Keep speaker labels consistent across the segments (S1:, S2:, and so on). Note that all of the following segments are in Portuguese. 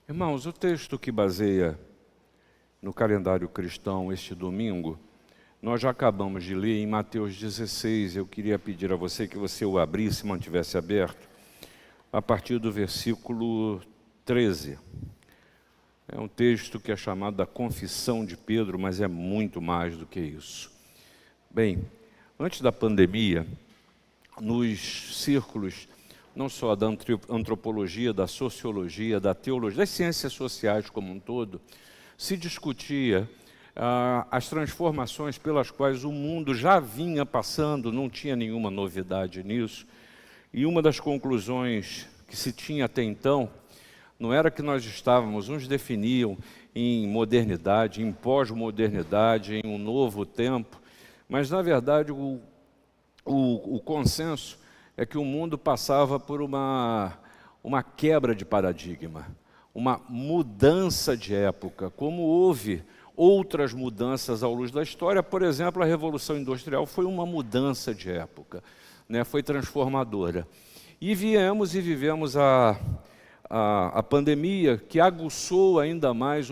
S1: Irmãos, o texto que baseia no calendário cristão este domingo, nós já acabamos de ler em Mateus 16. Eu queria pedir a você que você o abrisse, mantivesse aberto, a partir do versículo 13. É um texto que é chamado da Confissão de Pedro, mas é muito mais do que isso. Bem, antes da pandemia, nos círculos não só da antropologia, da sociologia, da teologia, das ciências sociais como um todo, se discutia as transformações pelas quais o mundo já vinha passando, não tinha nenhuma novidade nisso. E uma das conclusões que se tinha até então, não era que nós estávamos, uns definiam em modernidade, em pós-modernidade, em um novo tempo, mas na verdade o consenso é que o mundo passava por uma quebra de paradigma, uma mudança de época, como houve outras mudanças à luz da história. Por exemplo, a Revolução Industrial foi uma mudança de época, né? Foi transformadora. E vivemos a pandemia, que aguçou ainda mais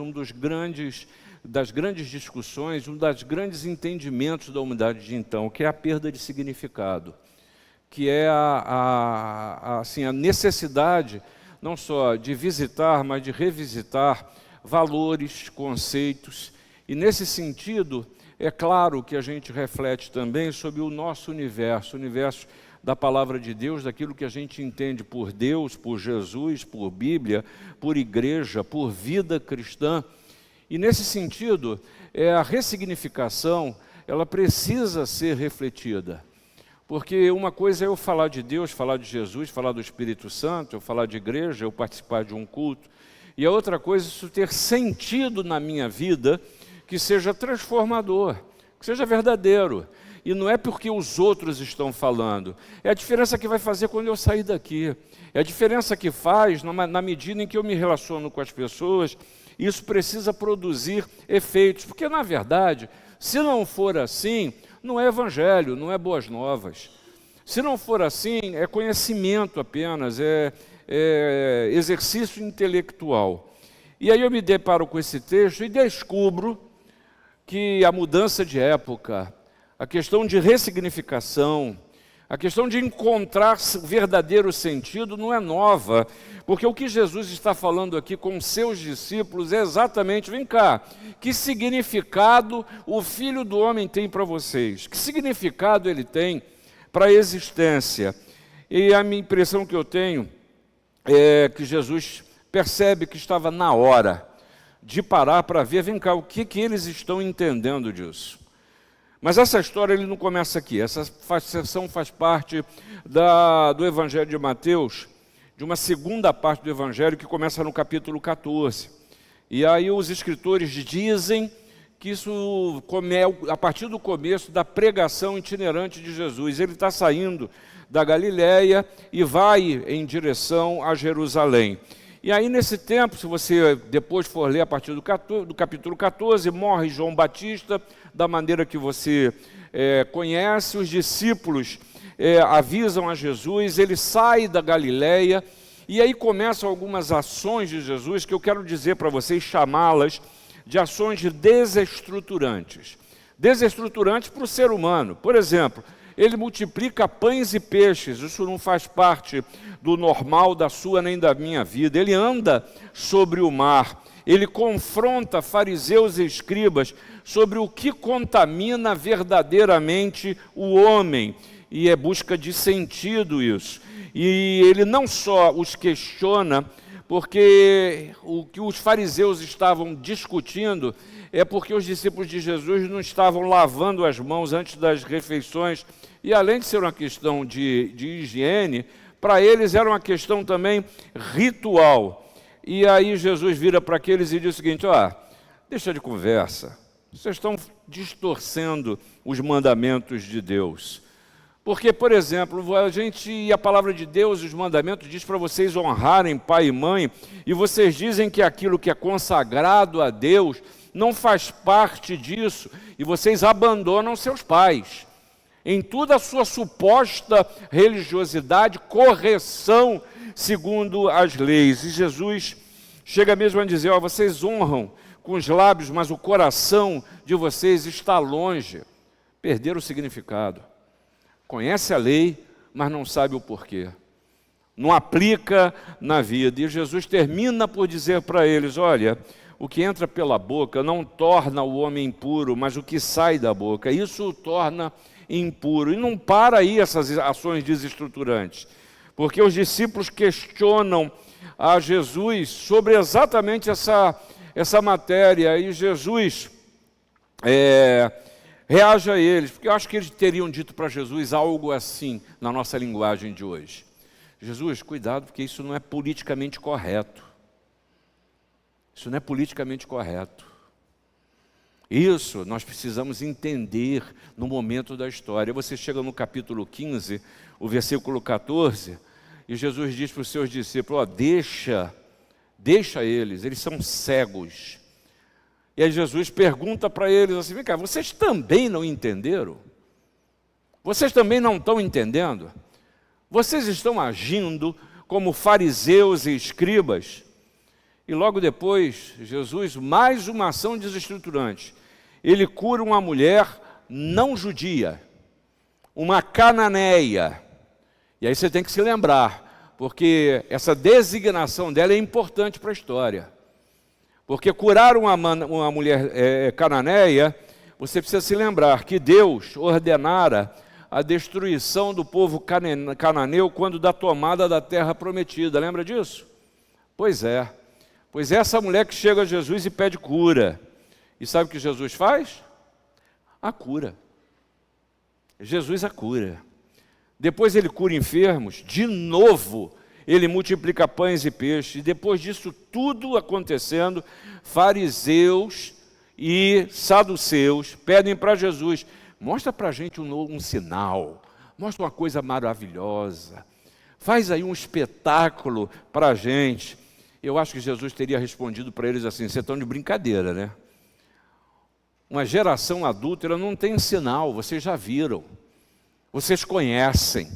S1: das grandes discussões, um dos grandes entendimentos da humanidade de então, que é a perda de significado, que é a necessidade não só de visitar, mas de revisitar valores, conceitos. E nesse sentido, é claro que a gente reflete também sobre o nosso universo, o universo da palavra de Deus, daquilo que a gente entende por Deus, por Jesus, por Bíblia, por igreja, por vida cristã. E nesse sentido, a ressignificação, ela precisa ser refletida. Porque uma coisa é eu falar de Deus, falar de Jesus, falar do Espírito Santo, eu falar de igreja, eu participar de um culto. E a outra coisa é isso ter sentido na minha vida, que seja transformador, que seja verdadeiro. E não é porque os outros estão falando, é a diferença que vai fazer quando eu sair daqui. É a diferença que faz na medida em que eu me relaciono com as pessoas. Isso precisa produzir efeitos, porque na verdade, se não for assim, não é evangelho, não é boas novas. Se não for assim, é conhecimento apenas, é exercício intelectual. E aí eu me deparo com esse texto e descubro que a mudança de época, a questão de ressignificação, a questão de encontrar o verdadeiro sentido não é nova, porque o que Jesus está falando aqui com seus discípulos é exatamente, vem cá, que significado o Filho do Homem tem para vocês? Que significado ele tem para a existência? E a minha impressão que eu tenho é que Jesus percebe que estava na hora de parar para ver, vem cá, o que eles estão entendendo disso? Mas essa história ele não começa aqui, essa sessão faz parte do Evangelho de Mateus, de uma segunda parte do Evangelho que começa no capítulo 14. E aí os escritores dizem que isso a partir do começo da pregação itinerante de Jesus. Ele está saindo da Galileia e vai em direção a Jerusalém. E aí nesse tempo, se você depois for ler a partir do capítulo 14, morre João Batista, da maneira que você conhece. Os discípulos avisam a Jesus, ele sai da Galileia, e aí começam algumas ações de Jesus que eu quero dizer para vocês, chamá-las de ações desestruturantes. Desestruturantes para o ser humano. Por exemplo, ele multiplica pães e peixes, isso não faz parte do normal da sua nem da minha vida. Ele anda sobre o mar, ele confronta fariseus e escribas sobre o que contamina verdadeiramente o homem, e é busca de sentido isso. E ele não só os questiona, porque o que os fariseus estavam discutindo é porque os discípulos de Jesus não estavam lavando as mãos antes das refeições, e além de ser uma questão de higiene, para eles era uma questão também ritual. E aí Jesus vira para aqueles e diz o seguinte: deixa de conversa, vocês estão distorcendo os mandamentos de Deus. Porque, por exemplo, a palavra de Deus, os mandamentos, diz para vocês honrarem pai e mãe, e vocês dizem que aquilo que é consagrado a Deus não faz parte disso, e vocês abandonam seus pais. Em toda a sua suposta religiosidade, correção segundo as leis. E Jesus Chega mesmo a dizer, vocês honram com os lábios, mas o coração de vocês está longe. Perderam o significado. Conhece a lei, mas não sabe o porquê. Não aplica na vida. E Jesus termina por dizer para eles, olha, o que entra pela boca não torna o homem impuro, mas o que sai da boca, isso o torna impuro. E não para aí essas ações desestruturantes, porque os discípulos questionam a Jesus sobre exatamente essa matéria, e Jesus reage a eles, porque eu acho que eles teriam dito para Jesus algo assim, na nossa linguagem de hoje. Jesus, cuidado, porque isso não é politicamente correto. Isso não é politicamente correto. Isso nós precisamos entender no momento da história. Você chega no capítulo 15, o versículo 14, e Jesus diz para os seus discípulos, deixa eles são cegos. E aí Jesus pergunta para eles assim, vem cá, vocês também não entenderam? Vocês também não estão entendendo? Vocês estão agindo como fariseus e escribas? E logo depois, Jesus, mais uma ação desestruturante. Ele cura uma mulher não judia, uma cananeia. E aí você tem que se lembrar, porque essa designação dela é importante para a história. Porque curar uma mulher cananeia, você precisa se lembrar que Deus ordenara a destruição do povo cananeu quando da tomada da terra prometida. Lembra disso? Pois é. Pois é essa mulher que chega a Jesus e pede cura. E sabe o que Jesus faz? A cura. Jesus a cura. Depois ele cura enfermos, de novo ele multiplica pães e peixes. E depois disso tudo acontecendo, fariseus e saduceus pedem para Jesus, mostra para a gente um sinal, mostra uma coisa maravilhosa, faz aí um espetáculo para a gente. Eu acho que Jesus teria respondido para eles assim, vocês estão de brincadeira, né? Uma geração adúltera não tem sinal, vocês já viram, vocês conhecem.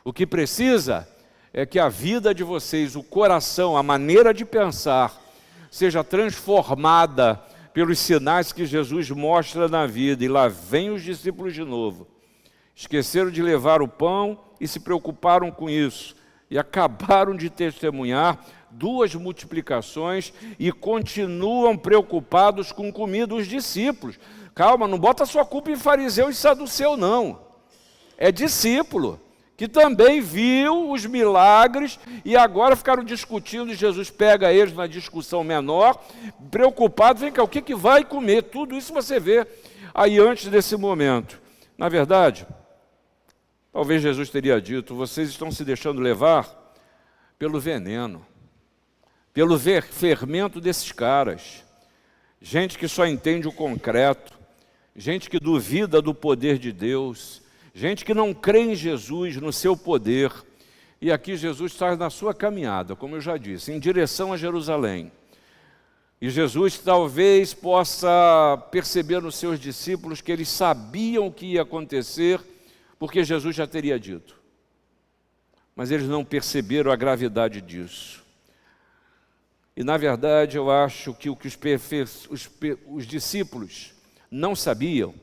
S1: O que precisa é que a vida de vocês, o coração, a maneira de pensar, seja transformada pelos sinais que Jesus mostra na vida. E lá vem os discípulos de novo. Esqueceram de levar o pão e se preocuparam com isso. E acabaram de testemunhar 2 multiplicações e continuam preocupados com comida. Os discípulos, calma, não bota sua culpa em fariseu e saduceu, não. É discípulo que também viu os milagres e agora ficaram discutindo, e Jesus pega eles na discussão menor, preocupado, vem cá, o que vai comer? Tudo isso você vê aí antes desse momento. Na verdade, talvez Jesus teria dito, vocês estão se deixando levar pelo veneno, pelo fermento desses caras, gente que só entende o concreto, gente que duvida do poder de Deus, gente que não crê em Jesus, no seu poder. E aqui Jesus está na sua caminhada, como eu já disse, em direção a Jerusalém. E Jesus talvez possa perceber nos seus discípulos que eles sabiam o que ia acontecer, porque Jesus já teria dito. Mas eles não perceberam a gravidade disso. E na verdade eu acho que o que os discípulos não sabiam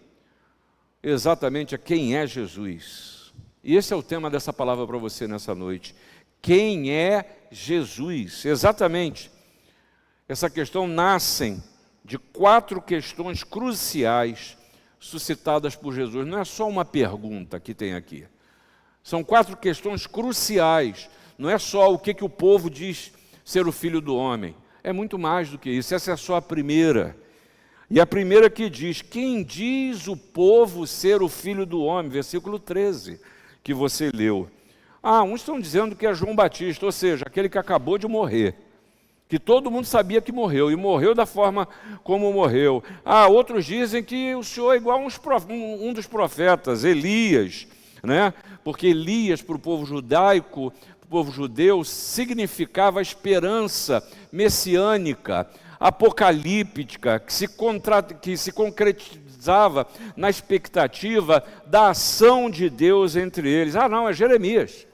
S1: exatamente a quem é Jesus. E esse é o tema dessa palavra para você nessa noite. Quem é Jesus? Exatamente. Essa questão nasce de 4 questões cruciais suscitadas por Jesus. Não é só uma pergunta que tem aqui. São 4 questões cruciais. Não é só o que o povo diz ser o Filho do Homem. É muito mais do que isso. Essa é só a primeira. E a primeira que diz, quem diz o povo ser o Filho do Homem? Versículo 13, que você leu. Uns estão dizendo que é João Batista, ou seja, aquele que acabou de morrer. Que todo mundo sabia que morreu, e morreu da forma como morreu. Outros dizem que o Senhor é igual um dos profetas, Elias, né? Porque Elias, para o povo judaico, para o povo judeu, significava a esperança messiânica, apocalíptica, que se concretizava na expectativa da ação de Deus entre eles. Não, é Jeremias.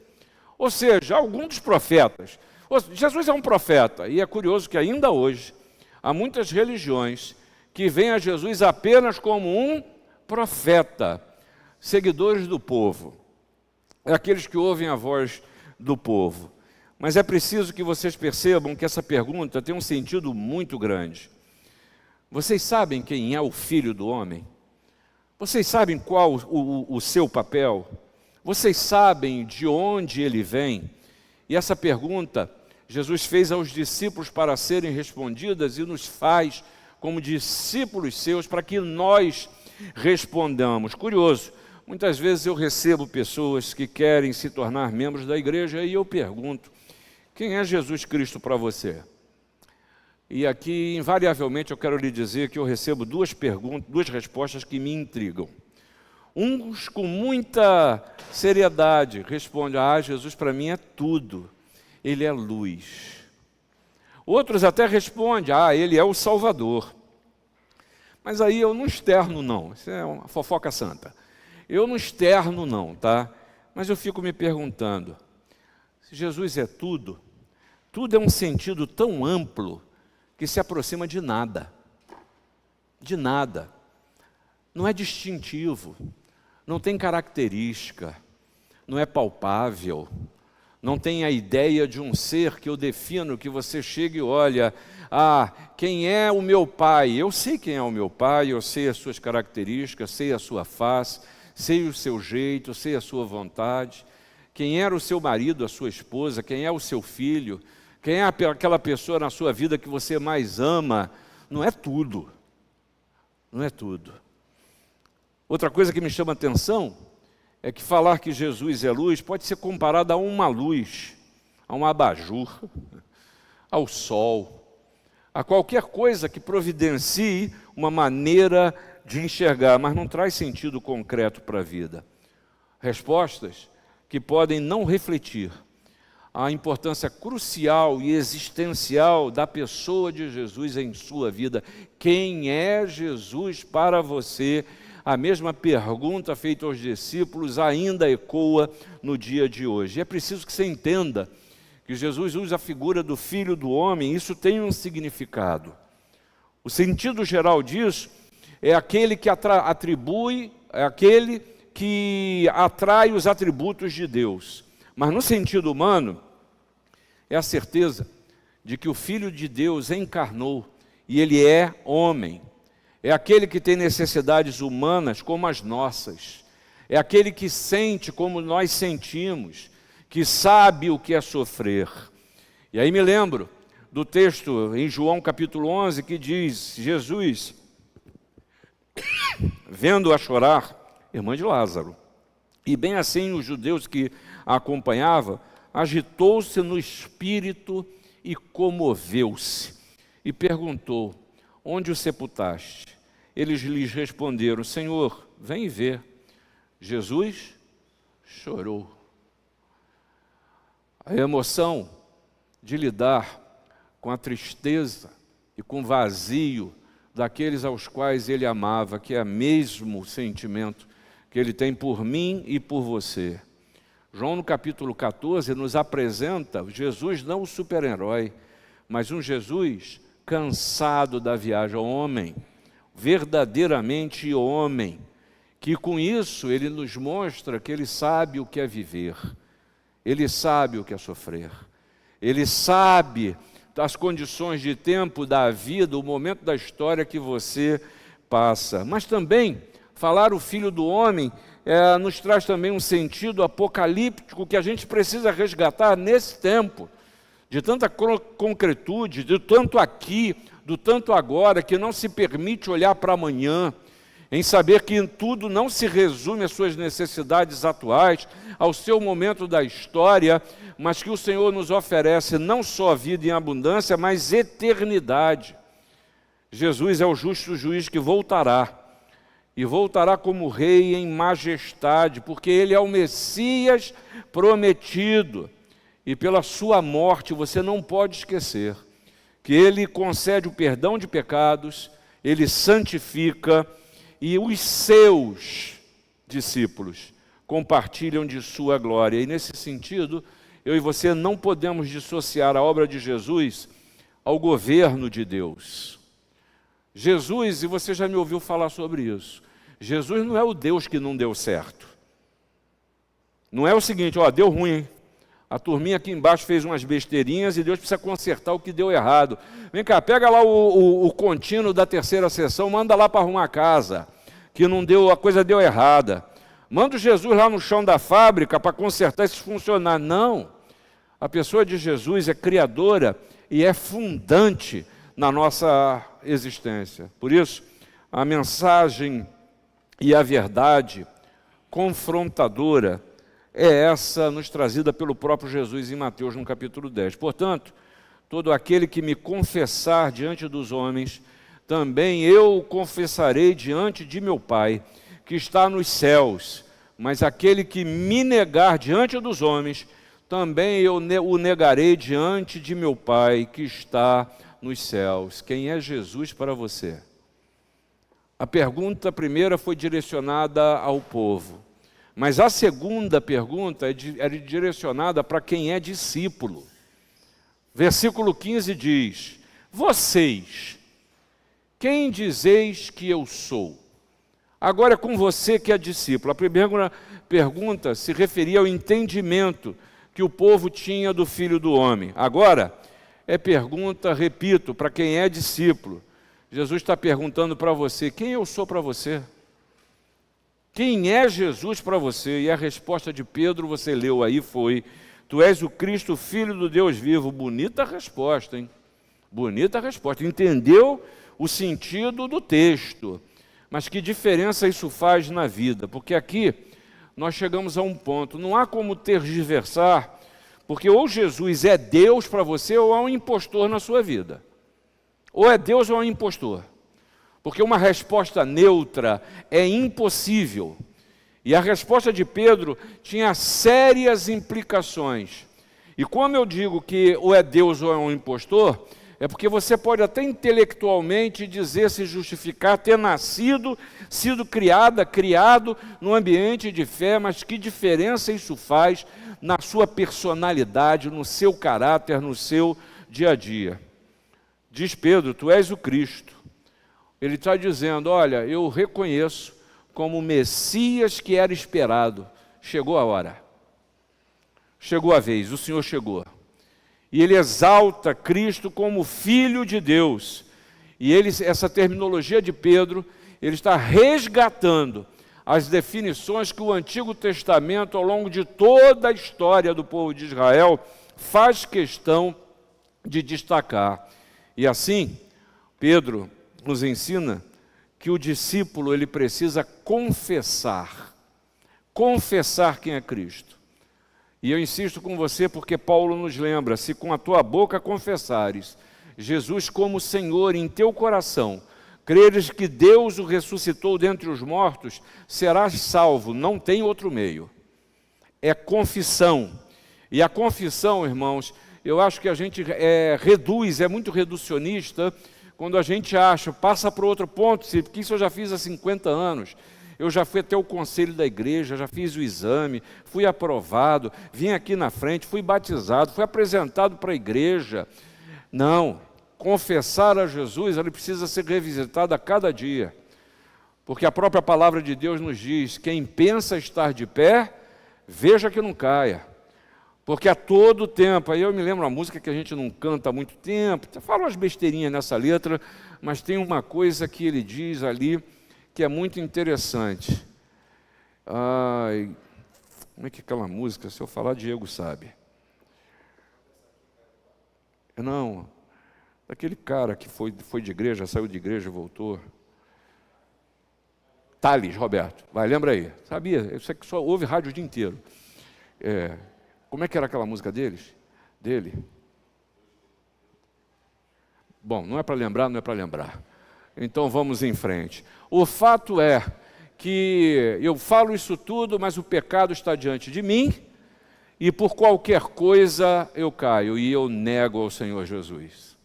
S1: Ou seja, algum dos profetas. Jesus é um profeta, e é curioso que ainda hoje há muitas religiões que veem a Jesus apenas como um profeta, seguidores do povo, aqueles que ouvem a voz do povo. Mas é preciso que vocês percebam que essa pergunta tem um sentido muito grande. Vocês sabem quem é o Filho do Homem? Vocês sabem qual o seu papel? Vocês sabem de onde ele vem? E essa pergunta Jesus fez aos discípulos para serem respondidas e nos faz como discípulos seus para que nós respondamos. Curioso, muitas vezes eu recebo pessoas que querem se tornar membros da igreja e eu pergunto: quem é Jesus Cristo para você? E aqui, invariavelmente, eu quero lhe dizer que eu recebo duas respostas que me intrigam. Uns, com muita seriedade, respondem: Jesus para mim é tudo, Ele é luz. Outros até respondem: Ele é o Salvador. Mas aí eu não externo não, isso é uma fofoca santa. Eu não externo não, tá? Mas eu fico me perguntando, se Jesus é tudo, tudo é um sentido tão amplo que se aproxima de nada. De nada. Não é distintivo, não tem característica, não é palpável, não tem a ideia de um ser que eu defino, que você chega e olha: quem é o meu pai? Eu sei quem é o meu pai, eu sei as suas características, sei a sua face, sei o seu jeito, sei a sua vontade. Quem era o seu marido, a sua esposa, quem é o seu filho, quem é aquela pessoa na sua vida que você mais ama. Não é tudo, não é tudo. Outra coisa que me chama a atenção é que falar que Jesus é luz pode ser comparado a uma luz, a um abajur, ao sol, a qualquer coisa que providencie uma maneira de enxergar, mas não traz sentido concreto para a vida. Respostas que podem não refletir a importância crucial e existencial da pessoa de Jesus em sua vida. Quem é Jesus para você? A mesma pergunta feita aos discípulos ainda ecoa no dia de hoje. É preciso que você entenda que Jesus usa a figura do Filho do Homem, isso tem um significado. O sentido geral disso é aquele que atribui, é aquele que atrai os atributos de Deus. Mas no sentido humano, é a certeza de que o Filho de Deus encarnou e ele é homem. É aquele que tem necessidades humanas como as nossas. É aquele que sente como nós sentimos, que sabe o que é sofrer. E aí me lembro do texto em João capítulo 11 que diz: Jesus, vendo-a chorar, irmã de Lázaro, e bem assim os judeus que a acompanhavam, agitou-se no espírito e comoveu-se. E perguntou: onde o sepultaste? Eles lhes responderam: Senhor, vem ver. Jesus chorou. A emoção de lidar com a tristeza e com o vazio daqueles aos quais ele amava, que é o mesmo sentimento que ele tem por mim e por você. João, no capítulo 14, nos apresenta Jesus não o super-herói, mas um Jesus cansado da viagem, homem, verdadeiramente homem, que com isso ele nos mostra que ele sabe o que é viver, ele sabe o que é sofrer, ele sabe das condições de tempo da vida, o momento da história que você passa. Mas também, falar o Filho do Homem nos traz também um sentido apocalíptico que a gente precisa resgatar nesse tempo, de tanta concretude, de tanto aqui, do tanto agora, que não se permite olhar para amanhã, em saber que em tudo não se resume às suas necessidades atuais, ao seu momento da história, mas que o Senhor nos oferece não só vida em abundância, mas eternidade. Jesus é o justo juiz que voltará, e voltará como rei em majestade, porque ele é o Messias prometido, e pela sua morte você não pode esquecer que ele concede o perdão de pecados, ele santifica, e os seus discípulos compartilham de sua glória. E nesse sentido, eu e você não podemos dissociar a obra de Jesus ao governo de Deus. Jesus, e você já me ouviu falar sobre isso, Jesus não é o Deus que não deu certo. Não é o seguinte, deu ruim, hein? A turminha aqui embaixo fez umas besteirinhas e Deus precisa consertar o que deu errado. Vem cá, pega lá o contínuo da terceira sessão, manda lá para arrumar a casa, que não deu, a coisa deu errada. Manda o Jesus lá no chão da fábrica para consertar esses funcionários. Não, a pessoa de Jesus é criadora e é fundante na nossa existência. Por isso, a mensagem e a verdade confrontadora é essa nos trazida pelo próprio Jesus em Mateus, no capítulo 10. Portanto, todo aquele que me confessar diante dos homens, também eu o confessarei diante de meu Pai, que está nos céus. Mas aquele que me negar diante dos homens, também eu o negarei diante de meu Pai, que está nos céus. Quem é Jesus para você? A pergunta primeira foi direcionada ao povo. Mas a segunda pergunta é direcionada para quem é discípulo. Versículo 15 diz: vocês, quem dizeis que eu sou? Agora é com você que é discípulo. A primeira pergunta se referia ao entendimento que o povo tinha do Filho do Homem. Agora é pergunta, repito, para quem é discípulo. Jesus está perguntando para você, quem eu sou para você? Quem é Jesus para você? E a resposta de Pedro, você leu aí, foi: tu és o Cristo, Filho do Deus vivo. Bonita resposta, hein? Bonita resposta. Entendeu o sentido do texto. Mas que diferença isso faz na vida? Porque aqui nós chegamos a um ponto, não há como tergiversar, porque ou Jesus é Deus para você, ou há um impostor na sua vida. Ou é Deus ou é um impostor. Porque uma resposta neutra é impossível. E a resposta de Pedro tinha sérias implicações. E como eu digo que ou é Deus ou é um impostor, é porque você pode até intelectualmente dizer, se justificar, ter nascido, sido criado num ambiente de fé, mas que diferença isso faz na sua personalidade, no seu caráter, no seu dia a dia. Diz Pedro, tu és o Cristo. Ele está dizendo, olha, eu reconheço como o Messias que era esperado. Chegou a hora. Chegou a vez, o Senhor chegou. E ele exalta Cristo como Filho de Deus. E essa terminologia de Pedro, ele está resgatando as definições que o Antigo Testamento, ao longo de toda a história do povo de Israel, faz questão de destacar. E assim, Pedro nos ensina que o discípulo ele precisa confessar quem é Cristo. E eu insisto com você porque Paulo nos lembra, se com a tua boca confessares Jesus como Senhor em teu coração, creres que Deus o ressuscitou dentre os mortos, serás salvo, não tem outro meio. É confissão. E a confissão, irmãos, eu acho que a gente reduz, é muito reducionista, quando a gente acha, passa para outro ponto, porque isso eu já fiz há 50 anos, eu já fui até o conselho da igreja, já fiz o exame, fui aprovado, vim aqui na frente, fui batizado, fui apresentado para a igreja. Não, confessar a Jesus, ele precisa ser revisitado a cada dia, porque a própria palavra de Deus nos diz, quem pensa estar de pé, veja que não caia. Porque a todo tempo, aí eu me lembro uma música que a gente não canta há muito tempo, fala umas besteirinhas nessa letra, mas tem uma coisa que ele diz ali que é muito interessante. Ai, como é que é aquela música? Se eu falar, Diego sabe. Não, daquele cara que foi de igreja, saiu de igreja e voltou. Thales, Roberto, vai, lembra aí. Sabia, você que só ouve rádio o dia inteiro. Como é que era aquela música dele? Bom, não é para lembrar. Então vamos em frente. O fato é que eu falo isso tudo, mas o pecado está diante de mim e por qualquer coisa eu caio e eu nego ao Senhor Jesus.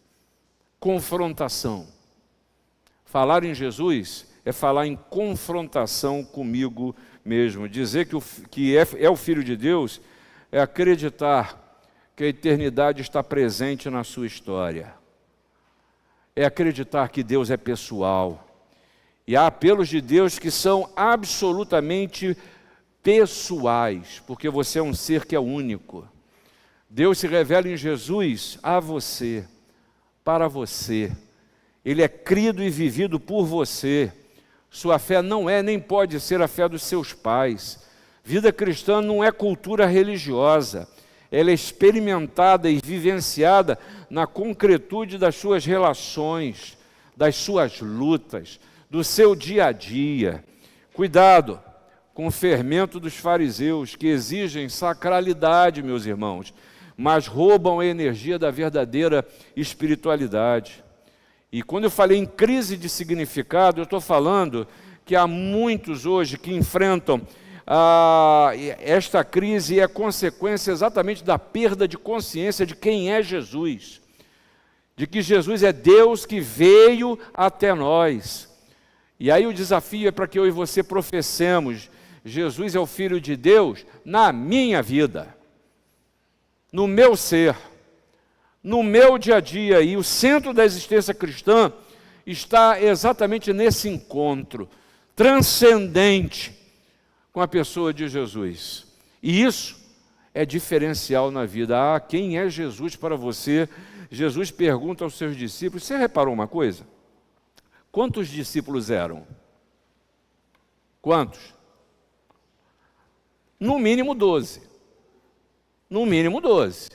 S1: Confrontação. Falar em Jesus é falar em confrontação comigo mesmo. Dizer que é o Filho de Deus é acreditar que a eternidade está presente na sua história. É acreditar que Deus é pessoal. E há apelos de Deus que são absolutamente pessoais, porque você é um ser que é único. Deus se revela em Jesus a você, para você. Ele é crido e vivido por você. Sua fé não é nem pode ser a fé dos seus pais. Vida cristã não é cultura religiosa. Ela é experimentada e vivenciada na concretude das suas relações, das suas lutas, do seu dia a dia. Cuidado com o fermento dos fariseus, que exigem sacralidade, meus irmãos, mas roubam a energia da verdadeira espiritualidade. E quando eu falei em crise de significado, eu estou falando que há muitos hoje que enfrentam esta crise é consequência exatamente da perda de consciência de quem é Jesus, de que Jesus é Deus que veio até nós. E aí o desafio é para que eu e você professemos: Jesus é o Filho de Deus na minha vida, no meu ser, no meu dia a dia. E o centro da existência cristã está exatamente nesse encontro transcendente com a pessoa de Jesus. E isso é diferencial na vida. Quem é Jesus para você? Jesus pergunta aos seus discípulos. Você reparou uma coisa? Quantos discípulos eram? Quantos? No mínimo 12. No mínimo 12.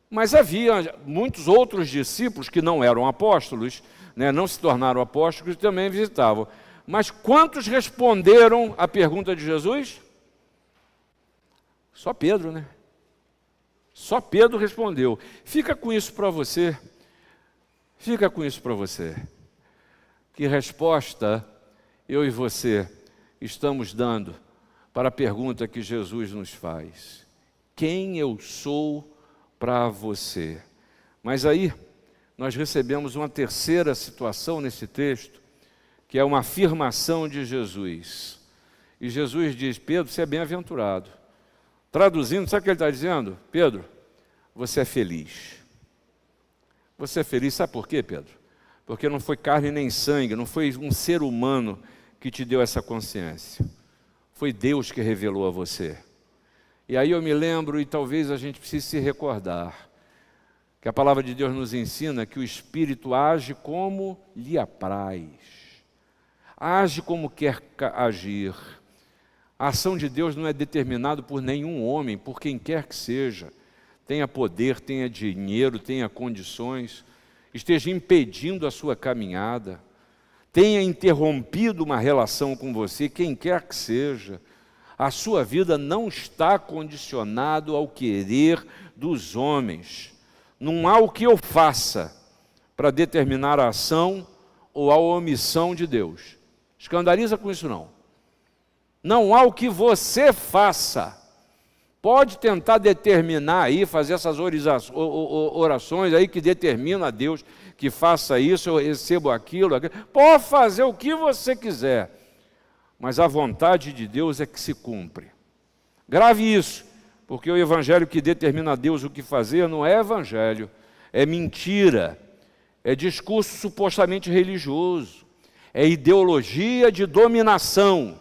S1: Mas havia muitos outros discípulos que não eram apóstolos, não se tornaram apóstolos, que também visitavam. Mas quantos responderam à pergunta de Jesus? Só Pedro, né? Só Pedro respondeu. Fica com isso para você. Fica com isso para você. Que resposta eu e você estamos dando para a pergunta que Jesus nos faz? Quem eu sou para você? Mas aí nós recebemos uma terceira situação nesse texto, que é uma afirmação de Jesus. E Jesus diz: Pedro, você é bem-aventurado. Traduzindo, sabe o que ele está dizendo? Pedro, você é feliz. Você é feliz, sabe por quê, Pedro? Porque não foi carne nem sangue, não foi um ser humano que te deu essa consciência. Foi Deus que revelou a você. E aí eu me lembro, e talvez a gente precise se recordar, que a palavra de Deus nos ensina que o Espírito age como lhe apraz. Age como quer agir. A ação de Deus não é determinada por nenhum homem, por quem quer que seja. Tenha poder, tenha dinheiro, tenha condições, esteja impedindo a sua caminhada, tenha interrompido uma relação com você, quem quer que seja. A sua vida não está condicionado ao querer dos homens. Não há o que eu faça para determinar a ação ou a omissão de Deus. Escandaliza com isso não. Não há o que você faça. Pode tentar determinar aí, fazer essas orações aí que determinam a Deus que faça isso, eu recebo aquilo. Pode fazer o que você quiser. Mas a vontade de Deus é que se cumpre. Grave isso, porque o evangelho que determina a Deus o que fazer não é evangelho, é mentira, é discurso supostamente religioso, é ideologia de dominação,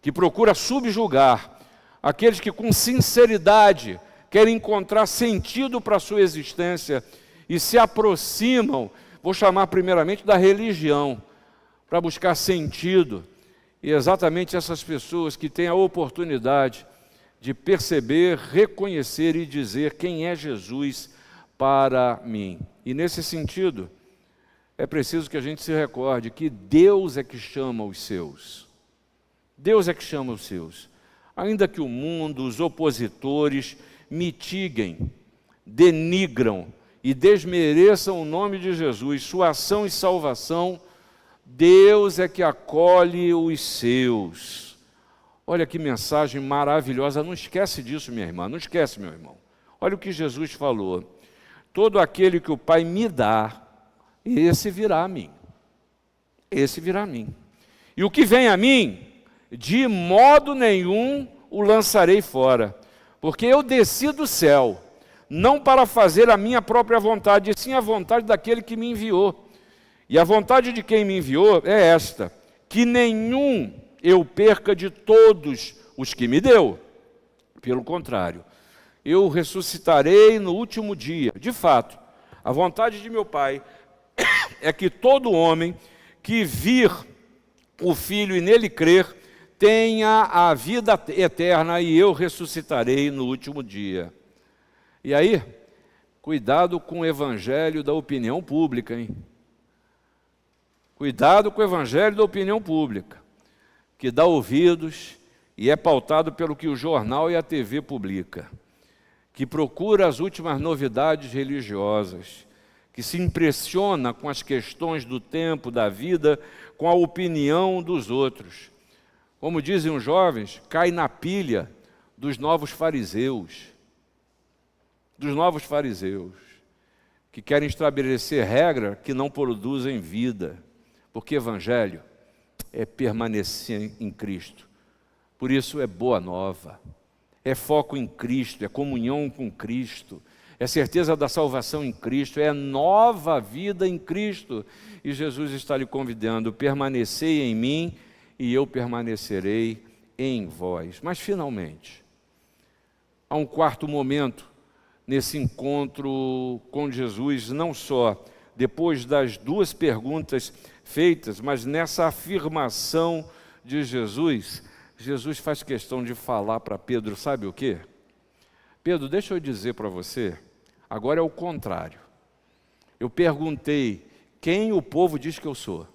S1: que procura subjugar aqueles que com sinceridade querem encontrar sentido para a sua existência e se aproximam, vou chamar primeiramente da religião, para buscar sentido. E exatamente essas pessoas que têm a oportunidade de perceber, reconhecer e dizer quem é Jesus para mim. E nesse sentido, é preciso que a gente se recorde que Deus é que chama os seus. Deus é que chama os seus. Ainda que o mundo, os opositores, mitiguem, denigram e desmereçam o nome de Jesus, sua ação e salvação, Deus é que acolhe os seus. Olha que mensagem maravilhosa, não esquece disso, minha irmã, não esquece, meu irmão. Olha o que Jesus falou: todo aquele que o Pai me dá, esse virá a mim. Esse virá a mim. E o que vem a mim, de modo nenhum o lançarei fora, porque eu desci do céu, não para fazer a minha própria vontade, e sim a vontade daquele que me enviou. E a vontade de quem me enviou é esta, que nenhum eu perca de todos os que me deu. Pelo contrário, eu ressuscitarei no último dia. De fato, a vontade de meu Pai é que todo homem que vir o Filho e nele crer, tenha a vida eterna, e eu ressuscitarei no último dia. E aí, cuidado com o evangelho da opinião pública, hein? Cuidado com o evangelho da opinião pública, que dá ouvidos e é pautado pelo que o jornal e a TV publica, que procura as últimas novidades religiosas, que se impressiona com as questões do tempo, da vida, com a opinião dos outros. Como dizem os jovens, cai na pilha dos novos fariseus. Dos novos fariseus, que querem estabelecer regras que não produzem vida. Porque evangelho é permanecer em Cristo. Por isso é boa nova. É foco em Cristo, é comunhão com Cristo. É certeza da salvação em Cristo, é nova vida em Cristo. E Jesus está lhe convidando, permanecei em mim e eu permanecerei em vós. Mas finalmente, há um quarto momento nesse encontro com Jesus, não só depois das duas perguntas feitas, mas nessa afirmação de Jesus, Jesus faz questão de falar para Pedro, sabe o quê? Pedro, deixa eu dizer para você, agora é o contrário. Eu perguntei quem o povo diz que eu sou.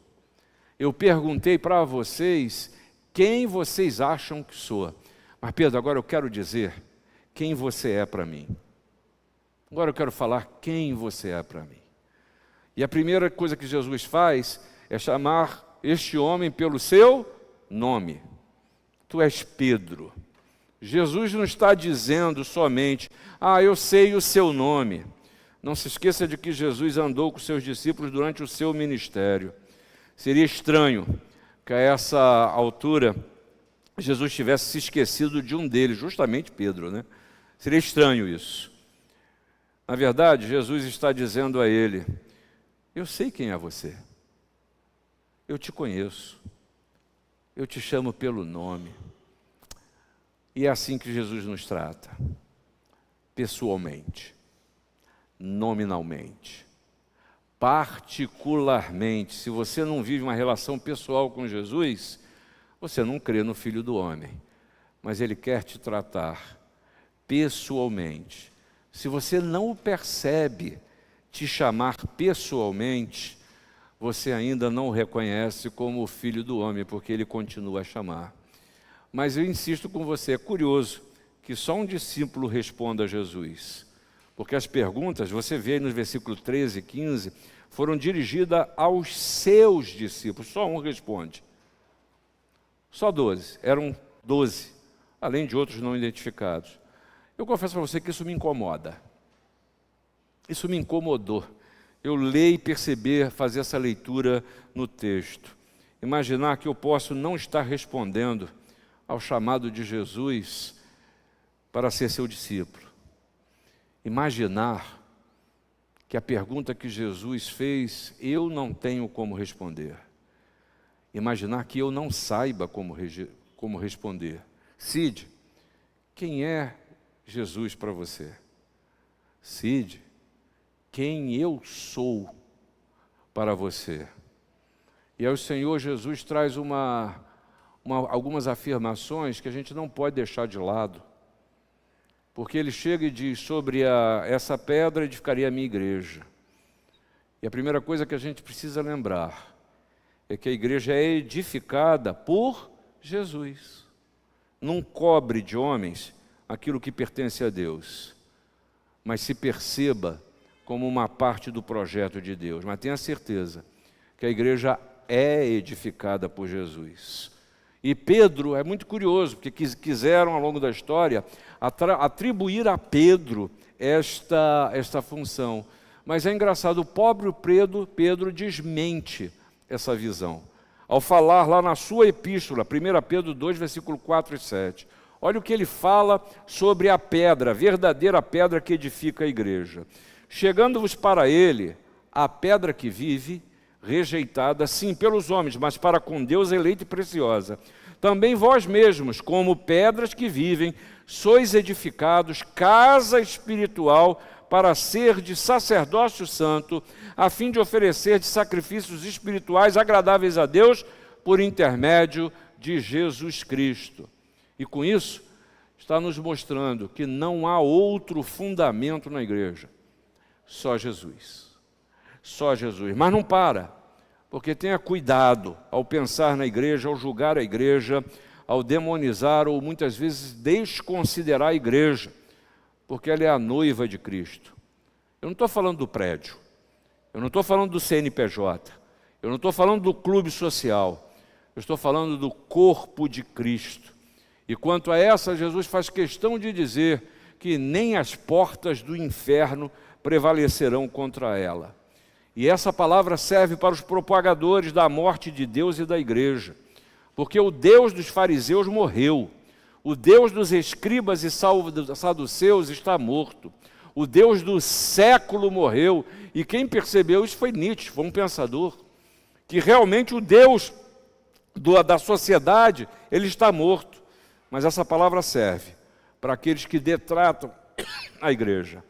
S1: Eu perguntei para vocês quem vocês acham que sou. Mas Pedro, agora eu quero dizer quem você é para mim. Agora eu quero falar quem você é para mim. E a primeira coisa que Jesus faz é chamar este homem pelo seu nome. Tu és Pedro. Jesus não está dizendo somente, eu sei o seu nome. Não se esqueça de que Jesus andou com seus discípulos durante o seu ministério. Seria estranho que a essa altura Jesus tivesse se esquecido de um deles, justamente Pedro, né? Seria estranho isso. Na verdade, Jesus está dizendo a ele, eu sei quem é você. Eu te conheço. Eu te chamo pelo nome. E é assim que Jesus nos trata. Pessoalmente. Nominalmente. Particularmente. Se você não vive uma relação pessoal com Jesus, você não crê no Filho do Homem. Mas Ele quer te tratar pessoalmente. Se você não o percebe te chamar pessoalmente, você ainda não o reconhece como o Filho do Homem, porque Ele continua a chamar. Mas eu insisto com você, é curioso que só um discípulo responda a Jesus. Porque as perguntas, você vê aí nos versículos 13 e 15, foram dirigidas aos seus discípulos. Só um responde. Só 12. Eram 12, além de outros não identificados. Eu confesso para você que isso me incomoda. Isso me incomodou. Eu ler e perceber, fazer essa leitura no texto. Imaginar que eu posso não estar respondendo ao chamado de Jesus para ser seu discípulo. Imaginar que a pergunta que Jesus fez, eu não tenho como responder. Imaginar que eu não saiba como responder. Cid, quem é Jesus para você? Cid, quem eu sou para você? E aí o Senhor Jesus traz algumas afirmações que a gente não pode deixar de lado. Porque ele chega e diz, sobre essa pedra edificaria a minha igreja. E a primeira coisa que a gente precisa lembrar é que a igreja é edificada por Jesus. Não cobre de homens aquilo que pertence a Deus, mas se perceba como uma parte do projeto de Deus. Mas tenha certeza que a igreja é edificada por Jesus. E Pedro é muito curioso, porque quiseram ao longo da história atribuir a Pedro esta função. Mas é engraçado, o pobre Pedro desmente essa visão. Ao falar lá na sua epístola, 1 Pedro 2, versículo 4 e 7. Olha o que ele fala sobre a pedra, a verdadeira pedra que edifica a igreja. Chegando-vos para ele, a pedra que vive, rejeitada, sim, pelos homens, mas para com Deus eleita e preciosa. Também vós mesmos, como pedras que vivem, sois edificados, casa espiritual, para ser de sacerdócio santo, a fim de oferecer de sacrifícios espirituais agradáveis a Deus, por intermédio de Jesus Cristo. E com isso, está nos mostrando que não há outro fundamento na igreja, só Jesus. Só Jesus. Mas não para, porque tenha cuidado ao pensar na igreja, ao julgar a igreja, ao demonizar ou muitas vezes desconsiderar a igreja, porque ela é a noiva de Cristo. Eu não estou falando do prédio, eu não estou falando do CNPJ, eu não estou falando do clube social, eu estou falando do corpo de Cristo. E quanto a essa, Jesus faz questão de dizer que nem as portas do inferno prevalecerão contra ela. E essa palavra serve para os propagadores da morte de Deus e da igreja, porque o Deus dos fariseus morreu, o Deus dos escribas e saduceus está morto, o Deus do século morreu, e quem percebeu isso foi Nietzsche, foi um pensador, que realmente o Deus da sociedade, ele está morto. Mas essa palavra serve para aqueles que detratam a igreja,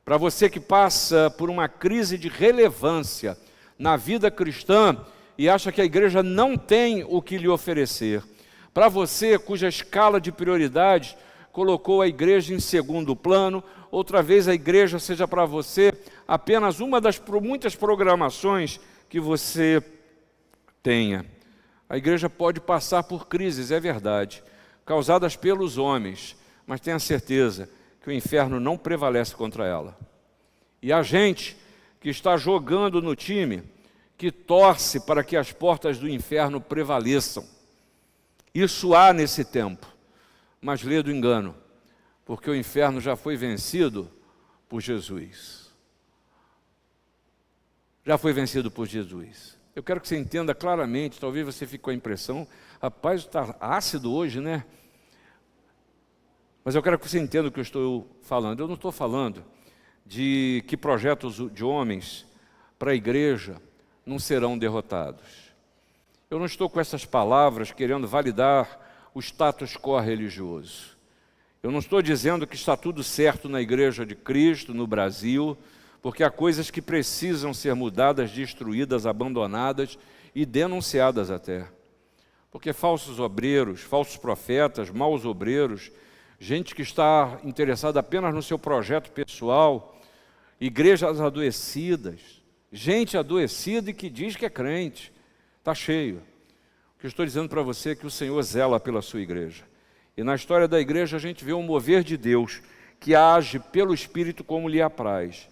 S1: para você que passa por uma crise de relevância na vida cristã e acha que a igreja não tem o que lhe oferecer, para você cuja escala de prioridades colocou a igreja em segundo plano, outra vez a igreja seja para você apenas uma das muitas programações que você tenha. A igreja pode passar por crises, é verdade, causadas pelos homens, mas tenha certeza que o inferno não prevalece contra ela. E a gente que está jogando no time, que torce para que as portas do inferno prevaleçam. Isso há nesse tempo, mas lê do engano, porque o inferno já foi vencido por Jesus. Já foi vencido por Jesus. Eu quero que você entenda claramente, talvez você fique com a impressão, rapaz, está ácido hoje, né? Mas eu quero que você entenda o que eu estou falando. Eu não estou falando de que projetos de homens para a igreja não serão derrotados. Eu não estou com essas palavras querendo validar o status quo religioso. Eu não estou dizendo que está tudo certo na igreja de Cristo, no Brasil, porque há coisas que precisam ser mudadas, destruídas, abandonadas e denunciadas até. Porque falsos obreiros, falsos profetas, maus obreiros, gente que está interessada apenas no seu projeto pessoal, igrejas adoecidas, gente adoecida e que diz que é crente, está cheio. O que eu estou dizendo para você é que o Senhor zela pela sua igreja. E na história da igreja a gente vê um mover de Deus que age pelo Espírito como lhe apraz.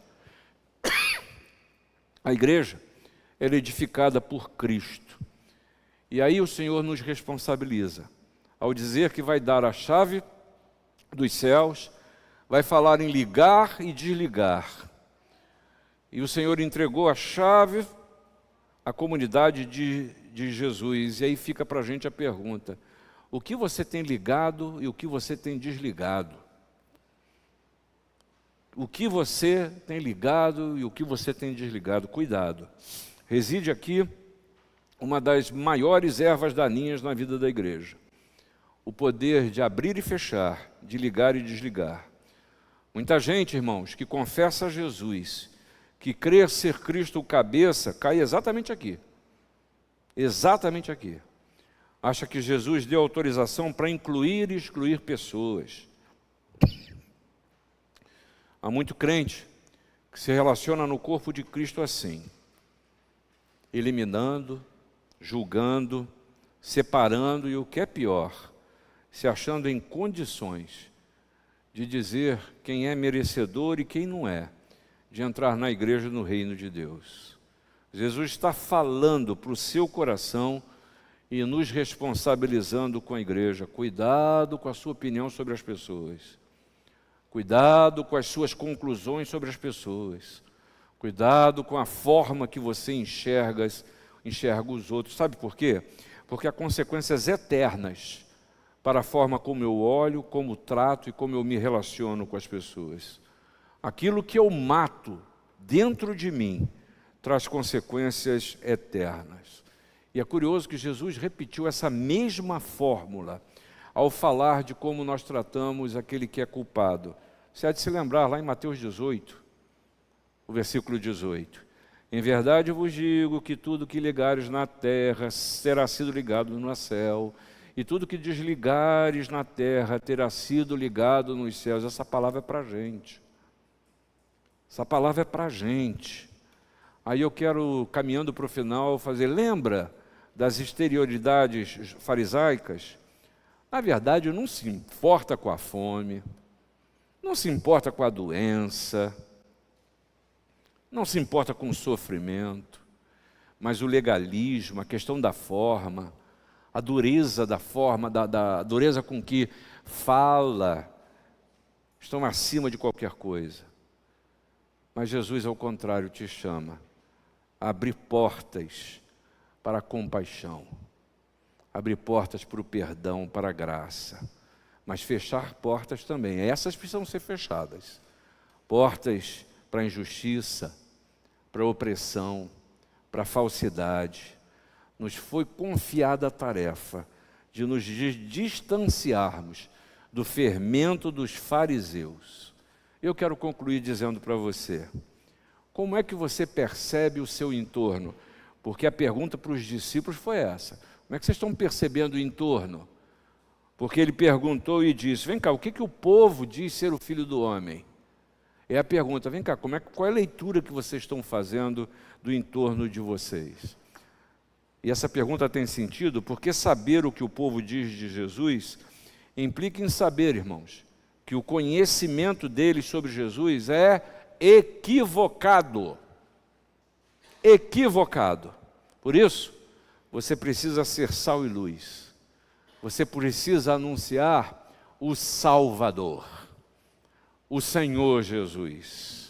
S1: A igreja ela é edificada por Cristo. E aí o Senhor nos responsabiliza, ao dizer que vai dar a chave dos céus, vai falar em ligar e desligar. E o Senhor entregou a chave à comunidade de Jesus. E aí fica para a gente a pergunta, o que você tem ligado e o que você tem desligado? O que você tem ligado e o que você tem desligado? Cuidado. Reside aqui uma das maiores ervas daninhas na vida da igreja. O poder de abrir e fechar, de ligar e desligar. Muita gente, irmãos, que confessa a Jesus, que crê ser Cristo o cabeça, cai exatamente aqui. Exatamente aqui. Acha que Jesus deu autorização para incluir e excluir pessoas. Há muito crente que se relaciona no corpo de Cristo assim, eliminando, julgando, separando e o que é pior, se achando em condições de dizer quem é merecedor e quem não é, de entrar na igreja no reino de Deus. Jesus está falando para o seu coração e nos responsabilizando com a igreja. Cuidado com a sua opinião sobre as pessoas. Cuidado com as suas conclusões sobre as pessoas. Cuidado com a forma que você enxerga os outros. Sabe por quê? Porque há consequências eternas para a forma como eu olho, como trato e como eu me relaciono com as pessoas. Aquilo que eu mato dentro de mim traz consequências eternas. E é curioso que Jesus repetiu essa mesma fórmula ao falar de como nós tratamos aquele que é culpado. Você há de se lembrar lá em Mateus 18, o versículo 18. Em verdade eu vos digo que tudo que ligares na terra será sido ligado no céu, e tudo que desligares na terra terá sido ligado nos céus. Essa palavra é para a gente. Essa palavra é para a gente. Aí eu quero, caminhando para o final, lembra das exterioridades farisaicas? Na verdade, não se importa com a fome, não se importa com a doença, não se importa com o sofrimento, mas o legalismo, a questão da forma, a dureza da forma, da dureza com que fala, estão acima de qualquer coisa. Mas Jesus, ao contrário, te chama a abrir portas para a compaixão, abrir portas para o perdão, para a graça, mas fechar portas também. Essas precisam ser fechadas. Portas para a injustiça, para a opressão, para a falsidade. Nos foi confiada a tarefa de nos distanciarmos do fermento dos fariseus. Eu quero concluir dizendo para você, como é que você percebe o seu entorno? Porque a pergunta para os discípulos foi essa. Como é que vocês estão percebendo o entorno? Porque ele perguntou e disse, vem cá, o que o povo diz ser o Filho do Homem? É a pergunta, vem cá, qual é a leitura que vocês estão fazendo do entorno de vocês? E essa pergunta tem sentido porque saber o que o povo diz de Jesus implica em saber, irmãos, que o conhecimento deles sobre Jesus é equivocado. Equivocado. Por isso, você precisa ser sal e luz. Você precisa anunciar o Salvador, o Senhor Jesus.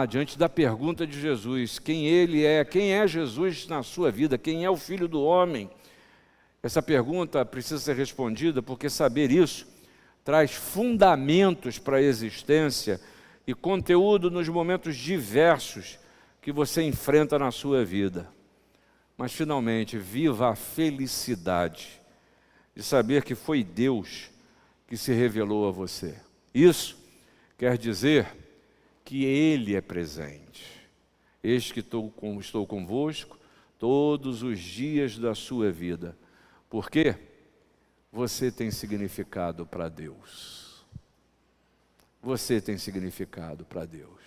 S1: Diante da pergunta de Jesus, quem é Jesus na sua vida, quem é o Filho do Homem? Essa pergunta precisa ser respondida porque saber isso traz fundamentos para a existência e conteúdo nos momentos diversos que você enfrenta na sua vida. Mas, finalmente, viva a felicidade de saber que foi Deus que se revelou a você. Isso quer dizer que Ele é presente. Eis que estou convosco todos os dias da sua vida. Por quê? Você tem significado para Deus. Você tem significado para Deus.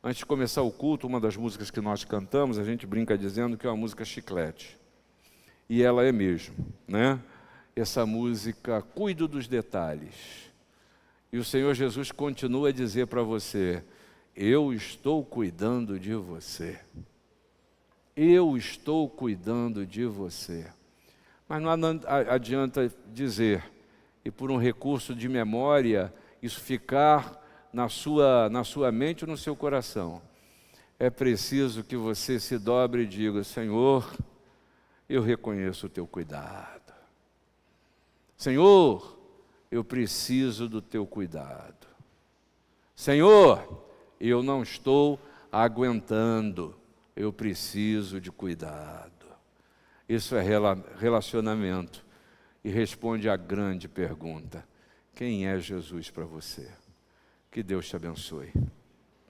S1: Antes de começar o culto, uma das músicas que nós cantamos, a gente brinca dizendo que é uma música chiclete. E ela é mesmo, né? Essa música, cuido dos detalhes. E o Senhor Jesus continua a dizer para você, eu estou cuidando de você. Eu estou cuidando de você. Mas não adianta dizer, e por um recurso de memória, isso ficar na sua mente ou no seu coração. É preciso que você se dobre e diga, Senhor, eu reconheço o teu cuidado. Senhor, eu preciso do teu cuidado. Senhor, eu não estou aguentando, eu preciso de cuidado. Isso é relacionamento e responde à grande pergunta: quem é Jesus para você? Que Deus te abençoe.